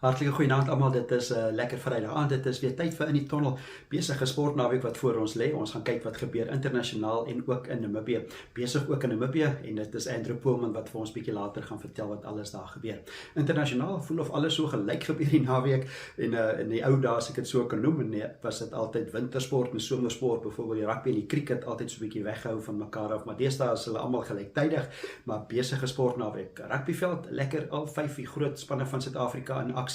Hartlike goeienaand almal, dit is 'n lekker Vrydag aand. Dit is weer tyd vir in die tonnel besige sportnaweek wat voor ons lê. Ons gaan kyk wat gebeur internasionaal en ook in Namibië. Besig ook in Namibië en dit is Andrew Poelman wat vir ons bietjie later gaan vertel wat alles daar gebeur. Internasionaal voel of alles so gelyk gebeur die naweek en in die ou dae as ek dit so kan noem, nee, was dit altyd wintersport en somersport, byvoorbeeld die rugby en die cricket altyd so 'n bietjie weggehou van mekaar af, maar deesdae is hulle almal gelyktydig, maar besige sportnaweek. Rugbyveld, lekker al 5 die groot spanne van Suid-Afrika in aksie.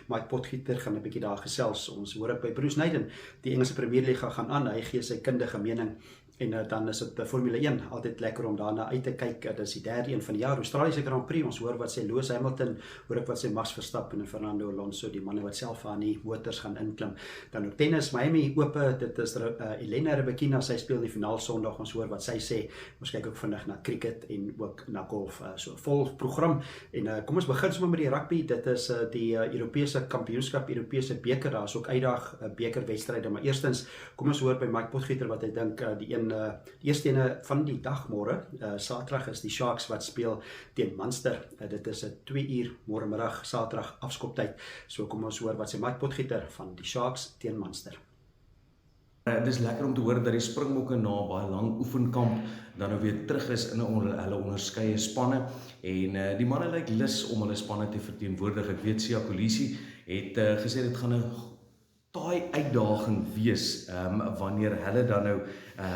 Mike Potgieter gaan 'n bietjie daar gesels. Ons hoor ek by Bruce Naden, die Engelse Premierliga gaan aan, hy gee sy kundige mening. En dan is dit Formule 1, altyd lekker om daarna uit te kyk. Dit is die derde een van die jaar, Australiese Grand Prix. Ons hoor wat sê Lewis Hamilton, hoor ek wat sê Max Verstappen en Fernando Alonso, die manne wat self aan die motors gaan inklim. Dan ook tennis, Miami ope, dit is Elena Rybakina, sy speel die finaal Sondag. Ons hoor wat sy sê. Ons kyk ook vinnig na cricket en ook na golf, so vol program. En kom ons begin sommer met die rugby. Dit is die Europese kampioenskap, Europese beker. Daar is ook uitdag bekerwedstryde, maar eerstens kom ons hoor by Mike Potgieter wat hy dink die eerste ene van die dag môre, Saterdag is die Sharks wat speel teen Munster. Dit is 2 uur môre middag, Saterdag afskoptyd. So kom ons hoor wat sê Mike Potgieter van die Sharks teen Munster. Dit is lekker om te hoor dat die Springbokke na baie lang oefenkamp dan nou weer terug is in hulle onderskeie spanne en die manne lyk lus om hulle spanne te verteenwoordig. Ek weet Sia Kolisi het gesê dit gaan 'n taai uitdaging wees wanneer hulle dan nou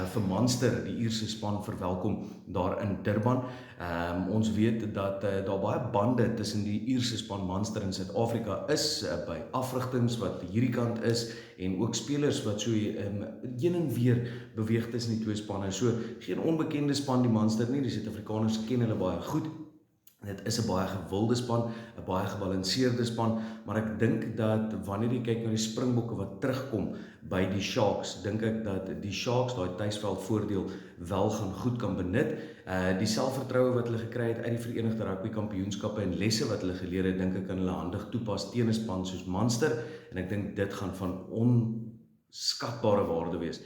vir Munster die Ierse span verwelkom daar in Durban. Ons weet dat daar baie bande tussen die Ierse span Munster en Suid-Afrika is by afrigtings wat hierdie kant is en ook spelers wat so heen en weer beweeg tussen die twee spanne. So geen onbekende span die Munster nie, die Suid-Afrikaners ken hulle baie goed. Dit is 'n baie gewilde span, 'n baie gebalanseerde span, maar ek dink dat wanneer jy kyk na die Springbokke wat terugkom by die Sharks, dink ek dat die Sharks daai tuisveld voordeel wel gaan goed kan benut. Die selfvertroue wat hulle gekry het uit die Verenigde Rugby Kampioenskappe en lesse wat hulle geleer het, dink ek kan hulle handig toepas teen 'n span soos Munster en ek dink dit gaan van onskatbare waarde wees.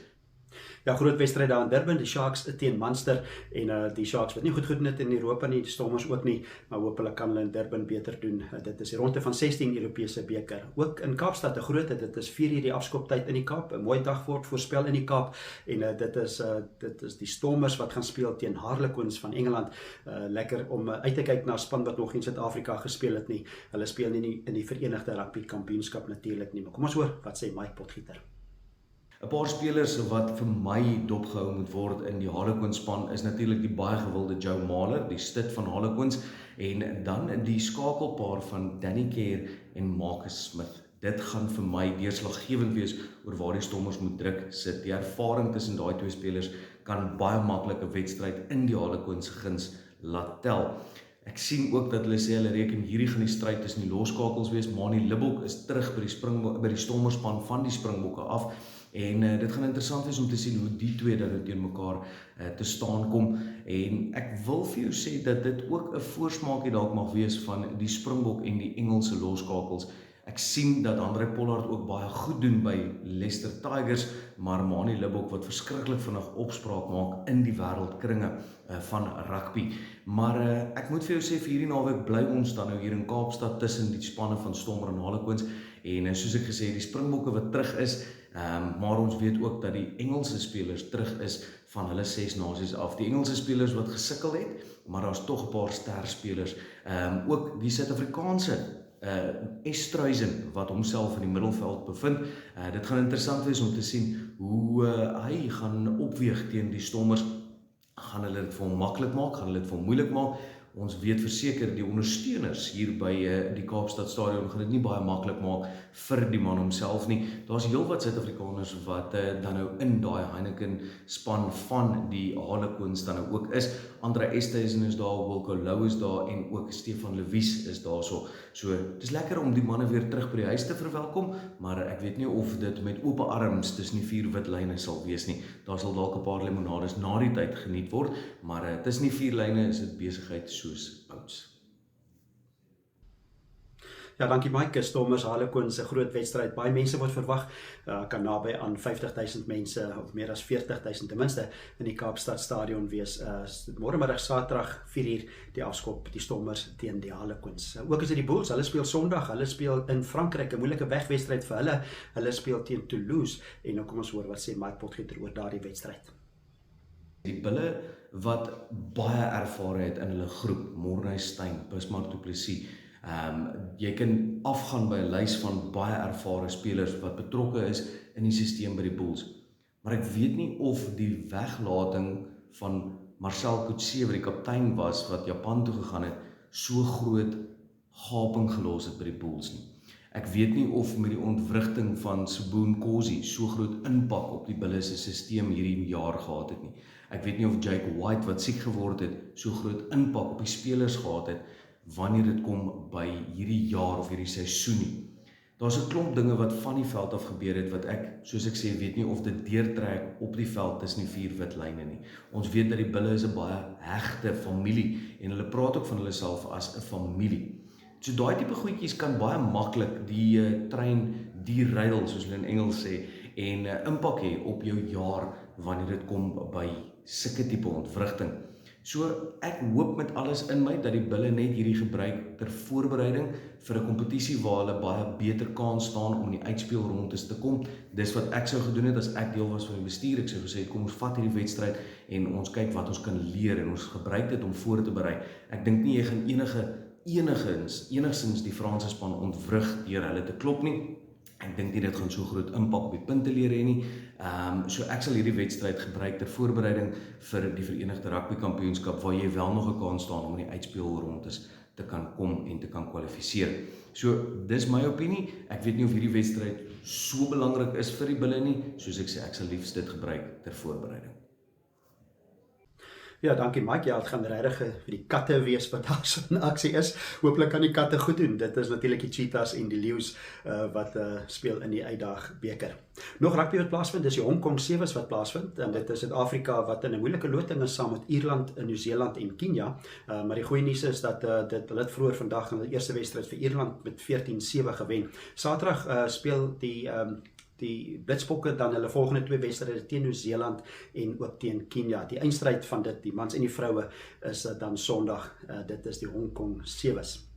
Ja, groot wedstryd daar in Durban, die Sharks teen Munster en die Sharks wat nie goed gedoen het in Europa nie, die Stormers ook nie, maar hoop hulle kan hulle in Durban beter doen. Dit is die ronde van 16 Europese beker. Ook in Kaapstad 'n groot, dit is 4 uur die afskoptyd in die Kaap, 'n mooi dag word voorspel in die Kaap en dit is die Stormers wat gaan speel teen Harlequins van Engeland. Lekker om uit te kyk na 'n span wat nog in Suid-Afrika gespeel het nie. Hulle speel nie in die Verenigde Rugby Kampioenskap natuurlik nie, maar kom ons hoor wat sê Mike Potgieter. 'n Paar spelers wat vir my dopgehou moet word in die Harlequins span is natuurlik die baie gewilde Joe Mahler, die stit van Harlequins, en dan die skakelpaar van Danny Kerr en Marcus Smith. Dit gaan vir my deurslaggewend wees oor waar die Stormers moet druk sit. Die ervaring tussen daai twee spelers kan baie maklik 'n wedstryd in die Harlequins guns laat tel. Ek sien ook dat hulle sê hulle reken hierdie gaan die stryd tussen die loskakels wees. Manie Libbok is terug by die Stormerspan van die Springbokke af. En dit gaan interessant wees om te sien hoe die twee dan teen mekaar te staan kom. En ek wil vir jou sê dat dit ook 'n voorsmaakie dalk mag wees van die Springbok en die Engelse loskakels. Ek sien dat Andre Pollard ook baie goed doen by Leicester Tigers, maar Manie Libbok wat verskriklik vinnig opspraak maak in die wêreldkringe van rugby. Maar ek moet vir jou sê vir hierdie naweek bly ons dan nou hier in Kaapstad tussen die spanne van Stormer en Harlequins en soos ek gesê die Springbokke wat terug is, maar ons weet ook dat die Engelse spelers terug is van hulle 6 nasies af. Die Engelse spelers wat gesukkel het, maar daar's tog 'n paar sterspelers. Ook die Suid-Afrikaanse Estruisen wat homself in die middelveld bevind. Dit gaan interessant wees om te sien hoe hy gaan opweeg teen die Stormers. Gaan hulle dit vir hom maklik maak? Gaan hulle dit vir hom moeilik maak? Ons weet verseker die ondersteuners hier by die Kaapstad Stadion gaan dit nie baie maklik maak vir die man homself nie. Daar's heelwat Suid-Afrikaners wat dan nou in daai Heineken span van die Harlequins dan nou ook is. Andre Esterhuizen is daar, Wilco Lou is daar en ook Stefan Lewies is daarso. So dis lekker om die manne weer terug by die huis te verwelkom, maar ek weet nie of dit met oop arms tussen die 4 wit lyne sal wees nie. Daar sal dalk 'n paar limonades na die tyd geniet word, maar tussen die 4 lyne is dit besigheid soos ouds. Ja, dankie Mike. Stormers Harlequins 'n groot wedstryd. Baie mense word verwag, kan naby aan 50.000 mense of meer as 40.000 ten minste in die Kaapstad stadion wees. Môremiddag Saterdag 4uur die afskop, die Stormers teen die Harlequins. Ook is dit die Bulls, hulle speel Sondag, hulle speel in Frankryk, 'n moeilike wegwedstryd vir hulle. Hulle speel teen Toulouse en nou kom ons hoor wat sê Mike Potgieter oor daardie wedstryd. Die bulle wat baie ervare het in hulle groep, Mornay Steyn, Bismarck Du Plessis, jy kan afgaan by 'n lys van baie ervare spelers wat betrokke is in die stelsel by die Bulls. Maar ek weet nie of die weglating van Marcel Coetzee, wat die kaptein was, wat Japan toe gegaan het, so groot gaping gelos het by die Bulls nie. Ek weet nie of met die ontwrigting van Seboon Kosi so groot impak op die bulle se stelsel hierdie jaar gehad het nie. Ek weet nie of Jake White, wat siek geword het, so groot impak op die spelers gehad het, wanneer dit kom by hierdie jaar of hierdie seisoen nie. Daar's 'n klomp dinge wat van die veld af gebeur het, wat ek, soos ek sê, weet nie of dit deurtrek op die veld tussen die 4 wit lyne nie. Ons weet dat die bulle is 'n baie hegte familie, en hulle praat ook van hulle self as 'n familie. So daai tipe goedjies kan baie maklik die trein derail, soos hulle in Engels sê, en impak hê op jou jaar wanneer dit kom by sulke tipe ontwrigting. So ek hoop met alles in my dat die bulle net hierdie gebruik ter voorbereiding vir 'n kompetisie waar hulle baie beter kans staan om in die uitspelrondes te kom. Dis wat ek sou gedoen het as ek deel was van die bestuur. Ek sou gesê, kom ons vat hierdie wedstryd en ons kyk wat ons kan leer en ons gebruik dit om voor te berei. Ek dink nie jy gaan enigstens die Franse span ontwrig deur hulle te klop nie. Ek dink nie dit gaan so groot impak op die punteleer hê nie. So ek sal hierdie wedstryd gebruik ter voorbereiding vir die Verenigde Rugby Kampioenskap, waar jy wel nog 'n kans staan om in die uitspelrondes te kan kom en te kan kwalifiseer. So dis my opinie. Ek weet nie of hierdie wedstryd so belangrik is vir die bulle nie. Soos ek sê, ek sal liefst dit gebruik ter voorbereiding. Ja, dankie Mike. Ja, het gaan regtig vir die katte wees wat daar so in aksie is. Hooplik kan die katte goed doen. Dit is natuurlik die cheetahs en die leeu's wat speel in die uitdag beker. Nog rugby wat plaasvind, dis die Hong Kong Sevens wat plaasvind, en dit is Suid-Afrika wat in 'n moeilike loting is saam met Ierland, Nieu-Seeland en Kenia. Maar die goeie nuus is dat hulle het vroeër vandag in hulle eerste wedstryd vir Ierland met 14-7 gewen. Saterdag speel die Blitsbokke dan hulle volgende 2 wedstryde teen Nieu-Seeland en ook teen Kenia. Die eindstryd van dit, die mans en die vroue, is dan Sondag. Dit is die Hong Kong Sevens.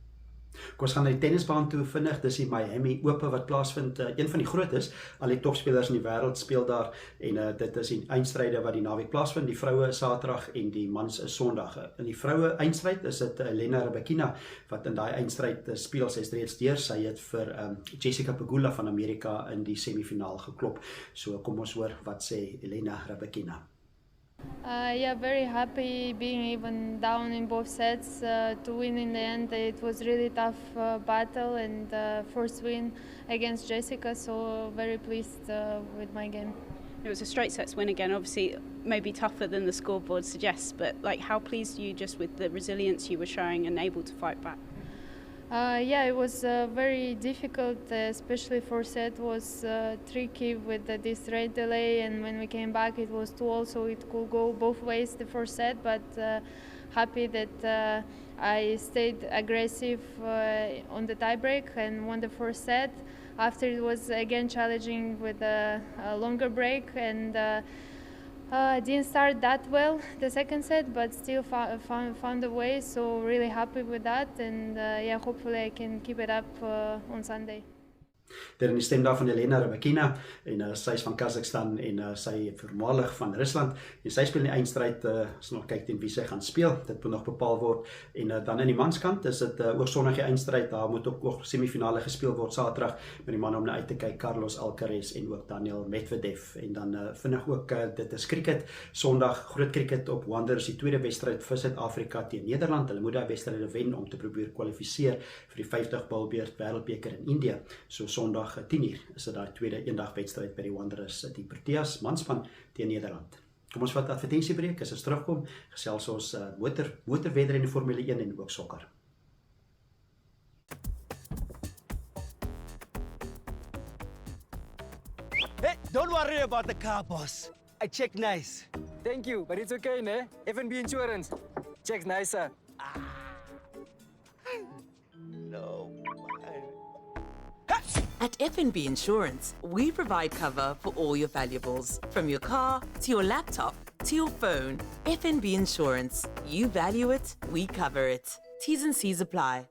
Kom ons gaan na die tennisbaan toe vinnig. Dis die Miami Ope wat plaasvind. Een van die grootes, al die topspelers in die wêreld speel daar, en dit is die eindstryde wat die naweek plaasvind. Die vroue is Saterdag en die mans is Sondag. In die vroue eindstryd is dit Elena Rybakina wat in daai eindstryd speel. Sy is reeds deur. Sy het vir Jessica Pegula van Amerika in die semifinaal geklop. So kom ons hoor wat sê Elena Rybakina. Yeah, very happy being even down in both sets to win in the end. It was really tough battle and first win against Jessica, so very pleased with my game. It was a straight sets win again, obviously maybe tougher than the scoreboard suggests, but like how pleased are you just with the resilience you were showing and able to fight back? Yeah, it was very difficult, especially first set was tricky with this rate delay, and when we came back it was 2-2, so it could go both ways the first set, but happy that I stayed aggressive on the tiebreak and won the first set. After it was again challenging with a longer break, and didn't start that well the second set, but still found a way, so really happy with that, and yeah, hopefully I can keep it up on Sunday. Dit is die stem daar van Elena Rybakina, en sy is van Kazakhstan en sy voormalig van Rusland, en sy speel in die eindstryd, as nog kyk teen wie sy gaan speel, dit moet nog bepaal word, en dan in die manskant is dit ook Sondag die eindstryd, daar moet ook semifinale gespeel word Saterdag, met die manne om na uit te kyk, Carlos Alcaraz en ook Daniel Medvedev, en dan vinnig ook, dit is cricket, Sondag groot cricket op Wanderers, die tweede wedstryd vir Suid-Afrika teen Nederland, hulle moet daai wedstryde wen om te probeer kwalifiseer vir die 50 bilbeerd wêreldbeker in Indië, so Sondag 10uur is dit daai tweede eendag wedstryd by die Wanderers, die Proteas manspan teen Nederland. Kom ons vat advertentiebreek, as ons terugkom, gesels ons motorwedren in die Formule 1 en ook sokker. Hey, don't worry about the car, boss. I checked nice. Thank you, but it's okay, ne? F&B Insurance. Checks nicer. No, man. At FNB Insurance, we provide cover for all your valuables, from your car to your laptop to your phone. FNB Insurance. You value it, we cover it. T's and C's apply.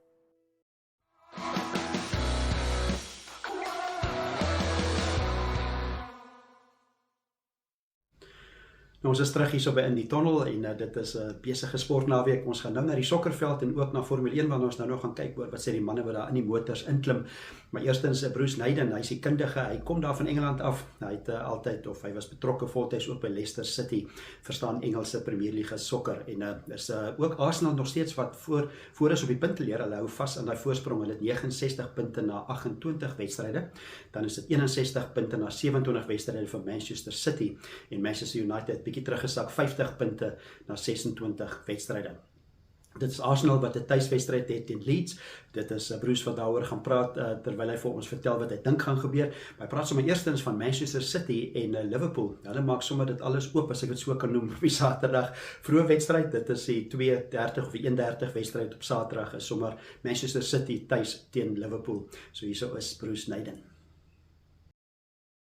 Nou, ons is terug hierso by in die Tonnel en dit is 'n besige sportnaweek. Ons gaan nou na die sokkerveld en ook na Formule 1 waar ons nou nog gaan kyk oor wat sê die manne wat daar in die motors inklim. Maar eerstens Bruce Naden, hy's die kundige. Hy kom daar van Engeland af. Hy het altyd of hy was betrokke voltyds ook by Leicester City. Verstaan Engelse Premier League sokker en is ook Arsenal nog steeds wat voor is op die punteleer. Hulle hou vas aan daai voorsprong. Hulle het 69 punte na 28 wedstryde. Dan is dit 61 punte na 27 wedstryde vir Manchester City en Manchester United bietjie teruggesak 50 punte na 26 wedstryde. Dit is Arsenal wat 'n tuiswedstryd het teen Leeds. Dit is Bruce wat daaroor gaan praat terwyl hy vir ons vertel wat hy dink gaan gebeur. Maar hy praat sommer eerstens van Manchester City en Liverpool. Hulle maak sommer dit alles oop as ek dit so kan noem op die Saterdag. Vroeë wedstryd, dit is die 2:30 of die 1:30 wedstryd op Saterdag is sommer Manchester City tuis teen Liverpool. So hierso is Bruce Naden.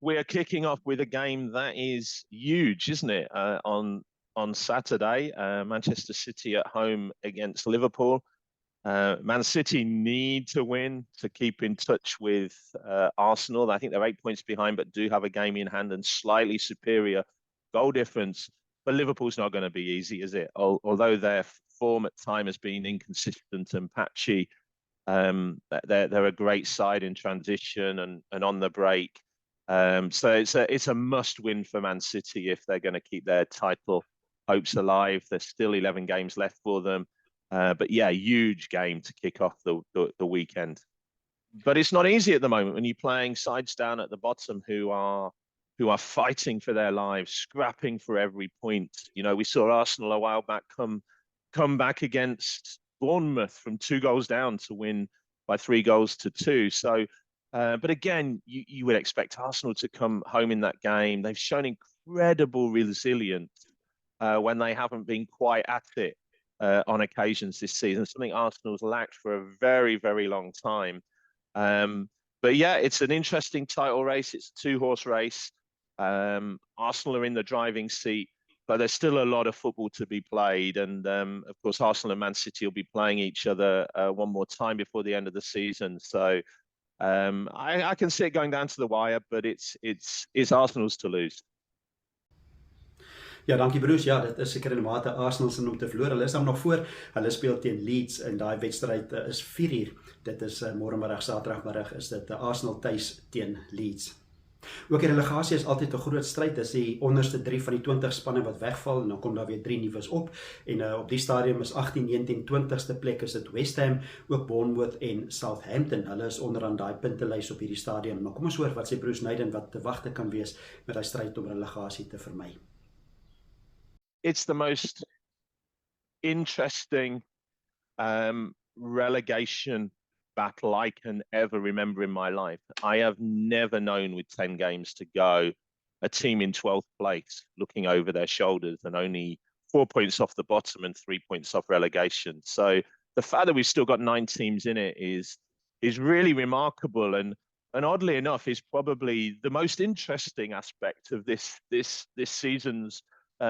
We are kicking off with a game that is huge, isn't it? On Saturday, Manchester City at home against Liverpool. Man City need to win to keep in touch with Arsenal. I think they're 8 points behind, but do have a game in hand and slightly superior goal difference. But Liverpool's not going to be easy, is it? Although their form at time has been inconsistent and patchy, they're a great side in transition and on the break. So it's a must-win for Man City if they're going to keep their title hopes alive. There's still 11 games left for them. But yeah, huge game to kick off the weekend. But it's not easy at the moment when you're playing sides down at the bottom who are fighting for their lives, scrapping for every point. You know, we saw Arsenal a while back come back against Bournemouth from 2 goals down to win by 3-2. So, but again, you would expect Arsenal to come home in that game. They've shown incredible resilience when they haven't been quite at it on occasions this season, something Arsenal's lacked for a very, very long time. But yeah, it's an interesting title race. It's a 2-horse race. Arsenal are in the driving seat, but there's still a lot of football to be played. And of course, Arsenal and Man City will be playing each other one more time before the end of the season. So I can see it going down to the wire, but it's Arsenal's to lose. Ja, dankie Bruce. Ja, dit is seker in mate Arsenal se om te verloor. Hulle is dan nog voor. Hulle speel teen Leeds en daai wedstryd is 4:00. Dit is môremiddag, Saterdagmiddag is dit Arsenal tuis teen Leeds. Ook die relegasie is altyd 'n groot stryd. Dis die onderste 3 van die 20 spanne wat wegval en dan kom daar weer 3 nuus op. En op die stadium is 18, 19, 20ste plek is dit West Ham, ook Bournemouth en Southampton. Hulle is onderaan daai puntelys op hierdie stadium. Maar kom ons hoor wat sê Bruce Naden wat te wagte kan wees met daai stryd om relegasie te vermy. It's the most interesting relegation battle I can ever remember in my life. I have never known with 10 games to go a team in 12th place looking over their shoulders and only 4 points off the bottom and 3 points off relegation. So the fact that we've still got 9 teams in it is really remarkable and oddly enough is probably the most interesting aspect of this season's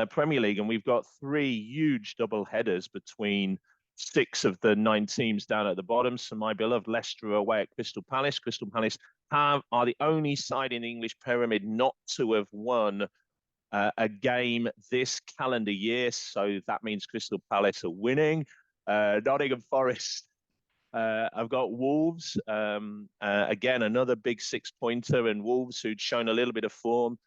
Premier League. And we've got 3 huge double headers between 6 of the 9 teams down at the bottom. So my beloved Leicester are away at Crystal Palace. Crystal Palace are the only side in the English pyramid not to have won a game this calendar year. So that means Crystal Palace are winning. Nottingham Forest I've got Wolves, again, another big 6-pointer, and Wolves, who'd shown a little bit of form,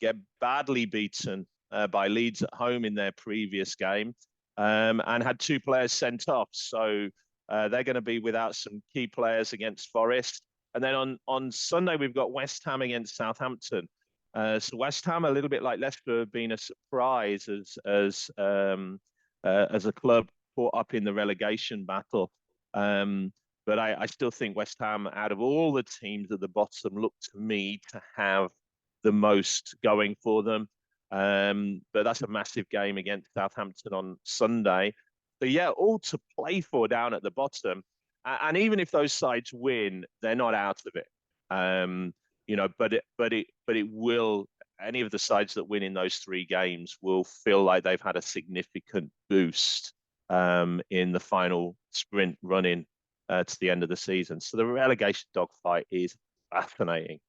get badly beaten by Leeds at home in their previous game, and had 2 players sent off. So they're going to be without some key players against Forest. And then on Sunday, we've got West Ham against Southampton. So West Ham, a little bit like Leicester, have been a surprise as a club caught up in the relegation battle. But I still think West Ham, out of all the teams at the bottom, look to me to have the most going for them. But that's a massive game against Southampton on Sunday. So yeah, all to play for down at the bottom. And even if those sides win, they're not out of it. But it will. Any of the sides that win in those 3 games will feel like they've had a significant boost in the final sprint run-in to the end of the season. So the relegation dogfight is fascinating.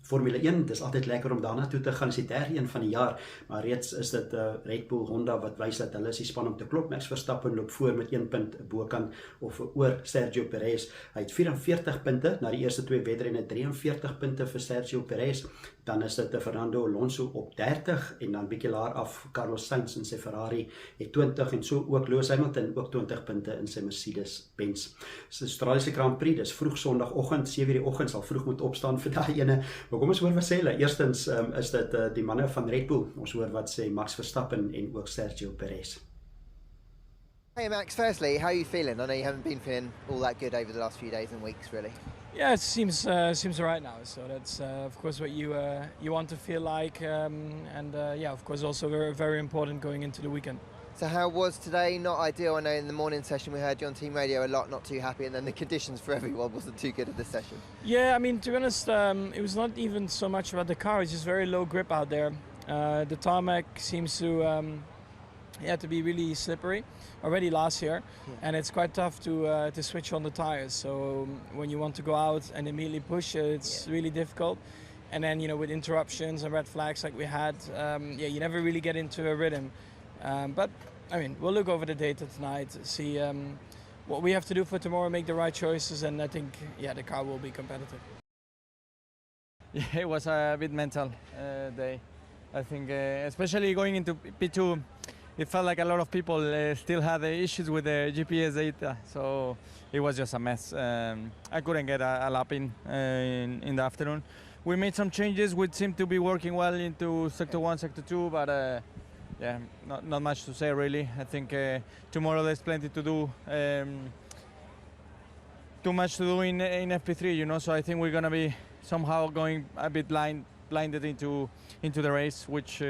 Formule 1, dis altyd lekker om daarna toe te gaan, is die derde een van die jaar, maar reeds is dit Red Bull Honda wat wys dat hulle is die span om te klop. Max Verstappen loop voor met 1 punt bokant of oor Sergio Perez. Hy het 44 punte na die eerste 2 wedrenne, 43 punte vir Sergio Perez. Dan is dit Fernando Alonso op 30 en dan bietjie laer af Carlos Sainz in sy Ferrari het 20 en so ook Lewis Hamilton ook 20 punte in sy Mercedes-Benz. Sy Australiese Grand Prix, dis vroeg Sondagoggend, 7:00 die oggend, sal vroeg moet opstaan vir daai ene. Maar kom ons hoor wat sê hulle. Eerstens is dit die manne van Red Bull. Ons hoor wat sê Max Verstappen en ook Sergio Perez. Hey Max, firstly, how are you feeling? I know you haven't been feeling all that good over the last few days and weeks, really. Yeah, it seems alright now. So that's of course what you want to feel like, and yeah, of course also very, very important going into the weekend. So how was today? Not ideal. I know in the morning session we heard you on team radio a lot, not too happy, and then the conditions for everyone wasn't too good at this session. Yeah, I mean, to be honest, it was not even so much about the car. It's just very low grip out there. The tarmac seems to be really slippery already last year, and it's quite tough to switch on the tires. So when you want to go out and immediately push, it's really difficult. And then with interruptions and red flags like we had, you never really get into a rhythm. But I mean, we'll look over the data tonight, see what we have to do for tomorrow, make the right choices, and I think the car will be competitive. Yeah, it was a bit mental day. I think, especially going into P2, it felt like a lot of people still had the issues with the GPS data, so it was just a mess. I couldn't get a lap in the afternoon. We made some changes which seemed to be working well into Sector 1, Sector 2, but yeah, not much to say really. I think tomorrow there's plenty to do. Too much to do in FP3, so I think we're gonna be somehow going a bit blinded into the race, which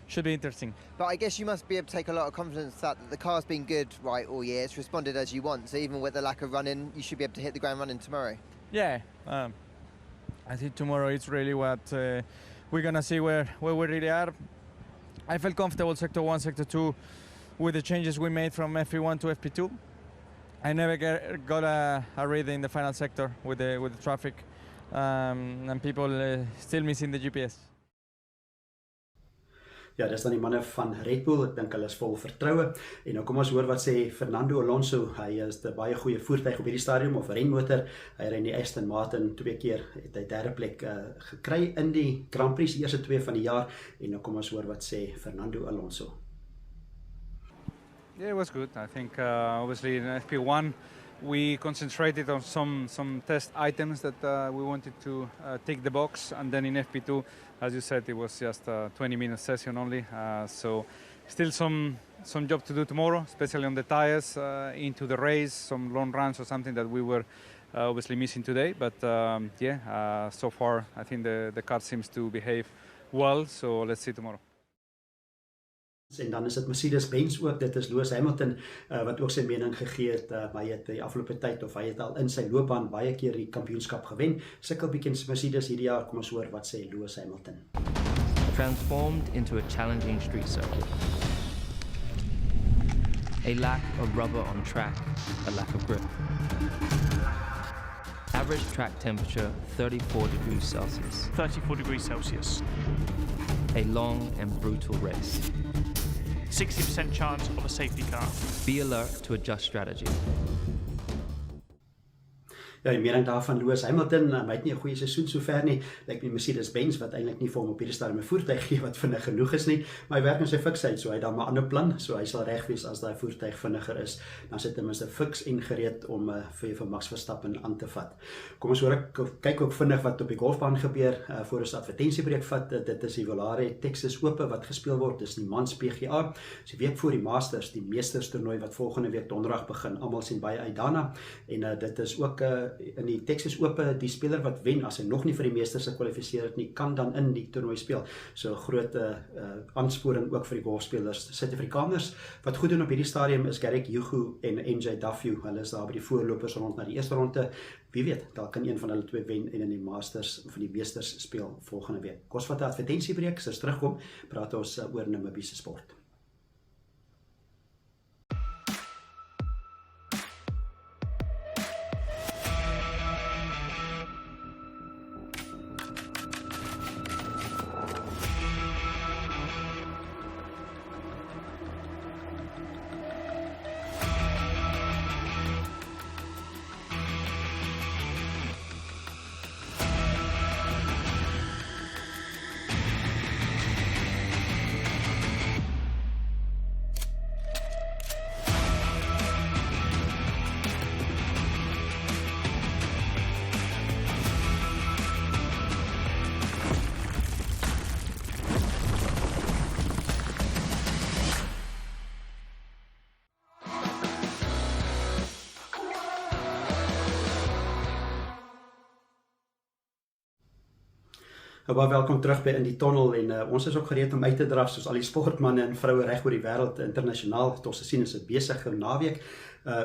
should be interesting. But I guess you must be able to take a lot of confidence that the car's been good all year. It's responded as you want. So even with the lack of running, you should be able to hit the ground running tomorrow. Yeah, I think tomorrow it's really what we're gonna see where we really are. I felt comfortable Sector 1, Sector 2 with the changes we made from FP1 to FP2. I never got a read in the final sector with the traffic and people still missing the GPS. Ja, dis dan die manne van Red Bull. Ek dink hulle is vol vertroue. En nou kom ons hoor wat sê Fernando Alonso. Hy is 'n baie goeie voertuig op hierdie stadium of renmotor. Hy ry in die Aston Martin 2 keer, het hy 3de plek gekry in die Grand Prix, die eerste 2 van die jaar. En nou kom ons hoor wat sê Fernando Alonso. Yeah, it was good. I think obviously in FP1 we concentrated on some test items that we wanted to tick the box, and then in FP2, as you said, it was just a 20-minute session only. So still some job to do tomorrow, especially on the tires into the race, some long runs or something that we were obviously missing today. But so far I think the car seems to behave well. So let's see tomorrow. En dan is dit Mercedes-Benz ook, dit is Lewis Hamilton wat ook sy mening gegee het, hy het die afgelope tyd of hy het al in sy loopbaan baie keer die kampioenskap gewen. Sukkel bietjie Mercedes hierdie jaar, kom ons hoor wat sê Lewis Hamilton. Transformed into a challenging street circuit. A lack of rubber on track, a lack of grip. Average track temperature 34 degrees Celsius. 34 degrees Celsius. A long and brutal race. 60% chance of a safety car. Be alert to adjust strategy. Ja, die mening daarvan Lewis Hamilton, hy het nie 'n goeie seisoen sover nie, lyk die Mercedes-Benz wat eintlik nie vir hom op hierdie stadium 'n voertuig gee wat vinnig genoeg is nie, maar hy werk aan sy fiksheid, so hy het dan 'n ander plan, so hy sal reg wees as daai voertuig vinniger is, dan sit hy ten minste fiks en gereed om vir Max Verstappen aan te vat. Kom ons hoor kyk ook vinnig wat op die golfbaan gebeur, voor ons advertensiebreek vat, dit is die Volare Texas Ope wat gespeel word, dis die mans PGA, so die week voor die Masters, die meesterstoernooi wat volgende week donderdag begin, almal sien baie uit daarna, en dit is ook in die Texas Ope, die speler wat wen, as hy nog nie vir die meesters gekwalifiseer het nie, kan dan in die toernooi speel. So 'n groot aansporing ook vir die golfspelers. Suid-Afrikaners wat goed doen op hierdie stadium is Garrick Hugo en MJ Duffy. Hulle is daar by die voorlopers rond na die eerste ronde. Wie weet, daar kan een van hulle twee wen en in die Masters of in die meesters speel volgende week. Kos wat 'n advertentiebreek, as ons terugkom, praat ons oor Namibiese sport. Baie welkom terug by in die Tonnel en ons is ook gereed om uit te draf soos al die sportmanne en vroue reg oor die wêreld internasionaal. Het ons gesien is dit besig vir naweek.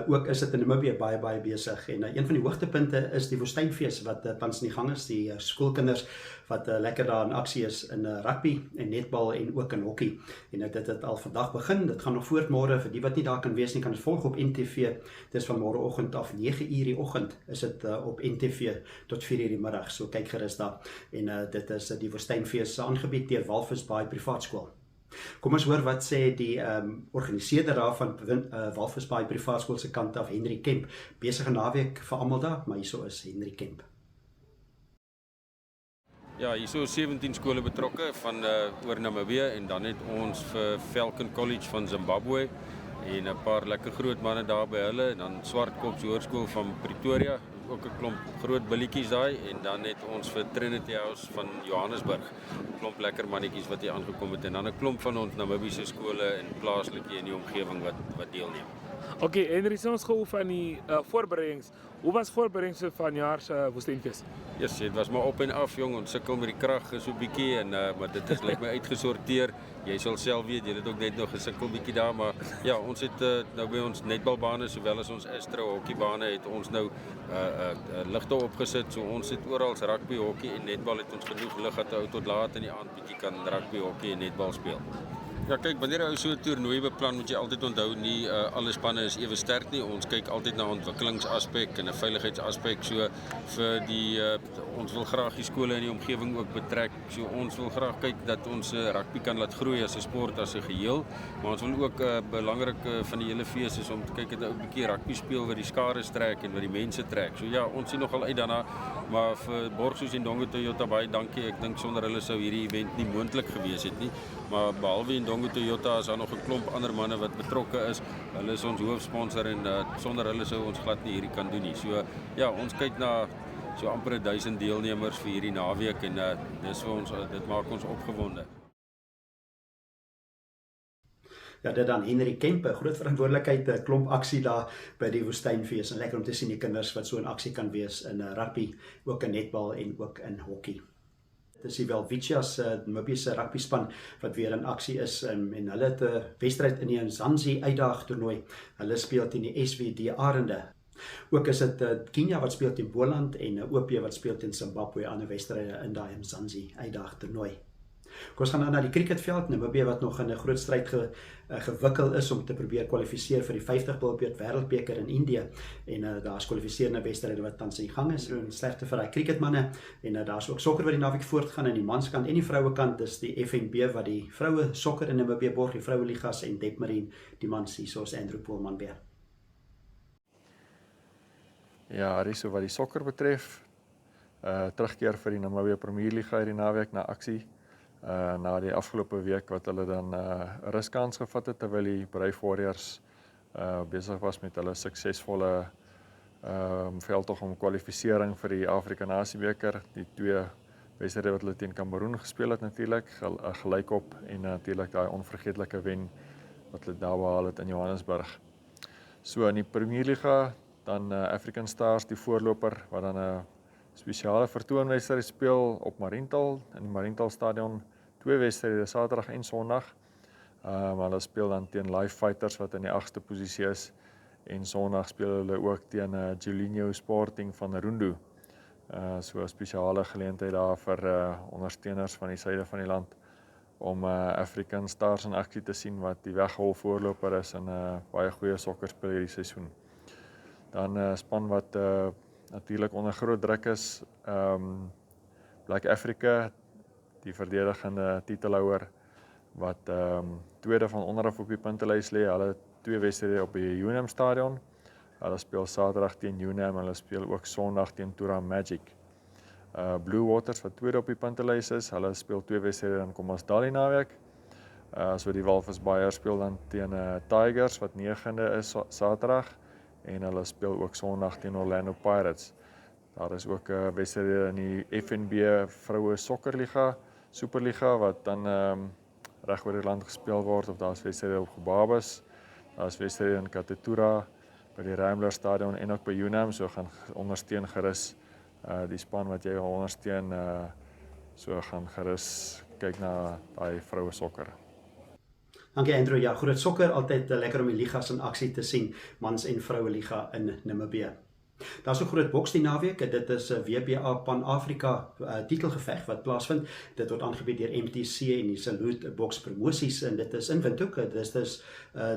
Ook is dit in Namibië baie besig en een van die hoogtepunte is die woestynfees wat tans in die gang is, die skoolkinders wat lekker daar in aksie is in rugby en netbal en ook in hockey. En dit het al vandag begin, dit gaan nog voort môre, vir die wat nie daar kan wees nie, kan dit volg op NTV. Dis van môreoggend af 9 uur die oggend is dit op NTV tot 4 uur die middag, so kyk gerus daar. En dit is die woestynfees aangebied deur Walvisbaai Privaat Skool. Kom ons hoor wat sê die organiseerder daar van Walvisbaai Privaat Skool se kant af, Henry Kemp. Besige naweek vir almal daar, maar hierso is Henry Kemp. Ja, hierso is 17 skole betrokke van oor Namibië en dan het ons vir Falcon College van Zimbabwe en 'n paar lekker groot manne daar by hulle en dan Swartkops Hoërskool van Pretoria, ook 'n klomp groot billetjies daai en dan het ons vir Trinity House van Johannesburg, 'n klomp lekker mannetjies wat hier aangekom het en dan 'n klomp van ons Namibiese skole en plaaslike in die omgewing wat deelneem. Okay, Henry, sê ons gou van die voorbereidings. Hoe was voorbereidings van jaar se woestynfees? Yes, dit was maar op en af jong, ons sukkel met die krag so 'n bietjie en maar dit is lyk my uitgesorteer. Jy sal self weet, jy het ook net nog gesukkel bietjie daar, maar ja, ons het nou by ons netbalbane sowel as ons Astro hokkiebane het ons nou ligte opgesit. So ons het oral rugby, hokkie en netbal het ons genoeg lig dat ou tot laat in die aand bietjie kan rugby, hokkie en netbal speel. Ja, kyk, wanneer jy so 'n toernooi beplan, moet jy altyd onthou nie alle spanne is ewe sterk nie. Ons kyk altyd na ontwikkelingsaspek en 'n veiligheidsaspek. So vir die ons wil graag die skole in die omgewing ook betrek. So ons wil graag kyk dat ons rugby kan laat groei as 'n sport as 'n geheel, maar ons wil ook belangrik van die hele fees is om te kyk dat 'n bietjie rugby speel wat die skare trek en wat die mense trek. So ja, ons sien nogal uit daarna, maar vir Borgsoos en Dongo Toyota baie dankie. Ek dink sonder hulle sou hierdie event nie moontlik gewees het nie. Maar behalwe en Dongo Toyota is daar nog 'n klomp ander manne wat betrokke is. Hulle is ons hoofsponsor en sonder hulle sou ons glad nie hierdie kan doen nie. So ja, ons kyk na so amper 1000 deelnemers vir hierdie naweek en dis vir ons dit maak ons opgewonde. Ja, dit dan Henry Kemp, groot verantwoordelikheid, 'n klomp aksie daar by die woestynfees en lekker om te sien die kinders wat so in aksie kan wees in rugby, ook in netbal en ook in hokkie. Dit is die Welwitschia's Namibiese rugby span wat weer in aksie is en hulle het 'n wedstryd in die Mzansi uitdaag toernooi. Hulle speel teen die SVD Arende. Ook is dit Kenia wat speel teen Boland en OP wat speel teen Zimbabwe, ander wedstryde in daai Mzansi uitdaag toernooi. Kom ons gaan nou na die cricketveld. Namibië wat nog in 'n groot stryd gewikkel is om te probeer kwalifiseer vir die 50 bilbeerd wêreldbeker in Indië en daar's kwalifiserende wedstryde wat tans in gang is en slegte vir daai cricketmanne en daar's ook sokker wat die naweek voortgaan aan die manskant en die vrouekant. Dis die FNB wat die vroue sokker in Namibië borg, die vroue ligas en Depmarine die mans hier soos Andrew Poelman weer. Ja, Ariso, wat die sokker betref, terugkeer vir die Namibië Premier Liga hierdie naweek na aksie. Na die afgelope week wat hulle dan ruskans gevat het terwyl die Brave Warriors besig was met hulle suksesvolle veldtog om kwalifisering vir die Afrika Nasiebeker. Die twee wedstryde wat hulle teen Kameroen gespeel het natuurlik, gelykop en natuurlik daai onvergeetlike wen wat hulle daar behaal het in Johannesburg. So in die Premier Liga dan African Stars, die voorloper, wat dan 'n spesiale vertoonwedstryd speel op Mariental, in die Mariental stadion, 2 wedstryde, Saterdag en Sondag. Maar hulle speel dan teen Live Fighters wat in die 8ste posisie is, en Sondag speel hulle ook teen Julinho Sporting van Rundu. So 'n spesiale geleentheid daar vir ondersteuners van die suide van die land, om African Stars in aksie te sien, wat die weghol voorloper is en baie goeie sokker speel hierdie seisoen. Dan span wat natuurlik onder groot druk is, Black Africa, die verdedigende titelhouer, wat tweede van onderaf op die puntelys lê. Hulle 2 wedstryde op die Unam stadion. Hulle speel Saterdag teen Unam, hulle speel ook Sondag teen Tura Magic. Blue Waters wat tweede op die puntelys is, hulle speel 2 wedstryde in Kommersdal die naweek. So die Walvisbaiers speel dan teen Tigers wat 9de is Saterdag, en hulle speel ook Sondag teen Orlando Pirates. Daar is ook 'n wedstryd in die FNB Vroue Sokkerliga, Superliga, wat dan reg oor die land gespeel word, of daar is wedstryde op Gebabas, daar is wedstryde in Katutura, by die Rambler Stadion en ook by Unam, so gaan ondersteun gerus die span wat jy wil ondersteun, so gaan gerus kyk na daai vroue sokker. Dankie Andrew, ja, groot sokker, altyd lekker om die ligas in aksie te sien, mans en vroue liga in Namibië. Daar is 'n groot boks die naweek, dit is 'n WBA Pan-Afrika titelgeveg wat plaasvind. Dit word aangebied deur MTC en die Salute Boks Promosies, en dit is in Windhoek. Dit is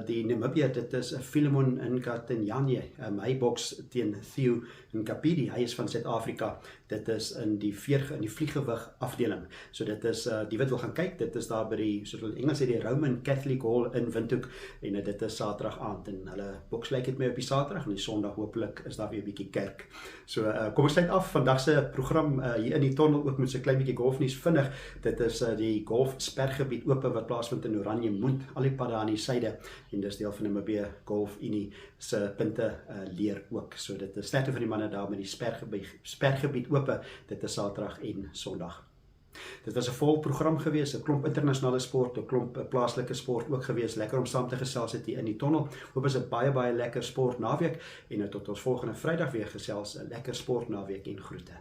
die Namibië, dit is Philemon Nkatanyane. Hy boks teen Theo Nkapidi, hy is van Suid-Afrika. Dit is in die vlieggewig afdeling. So dit is die wat wil gaan kyk, dit is daar by die, soos hulle in Engels sê, die Roman Catholic Hall in Windhoek, en dit is Saterdag aand, en hulle boks lyk dit mee op die Saterdag, en die Sondag hopelik is daar weer 'n bietjie kerk. So kom ons sluit af vandag se program hier in die Tonnel ook met so 'n klein bietjie golfnuus vinnig. Dit is die golf spergebied oop wat plaasvind in Oranje Moond, al die padde aan die syde, en dis deel van die Namibië Golf Unie se punte leer ook. So dit is sterkte vir die manne daar met die spergebied oop. Dit is Saterdag en Sondag. Dit was 'n vol program gewees, 'n klomp internasionale sport, 'n klomp plaaslike sport ook gewees. Lekker om saam te gesels het hier in die Tonnel. Hoop is 'n baie lekker sport naweek, en tot ons volgende Vrydag weer gesels, 'n lekker sport naweek en groete.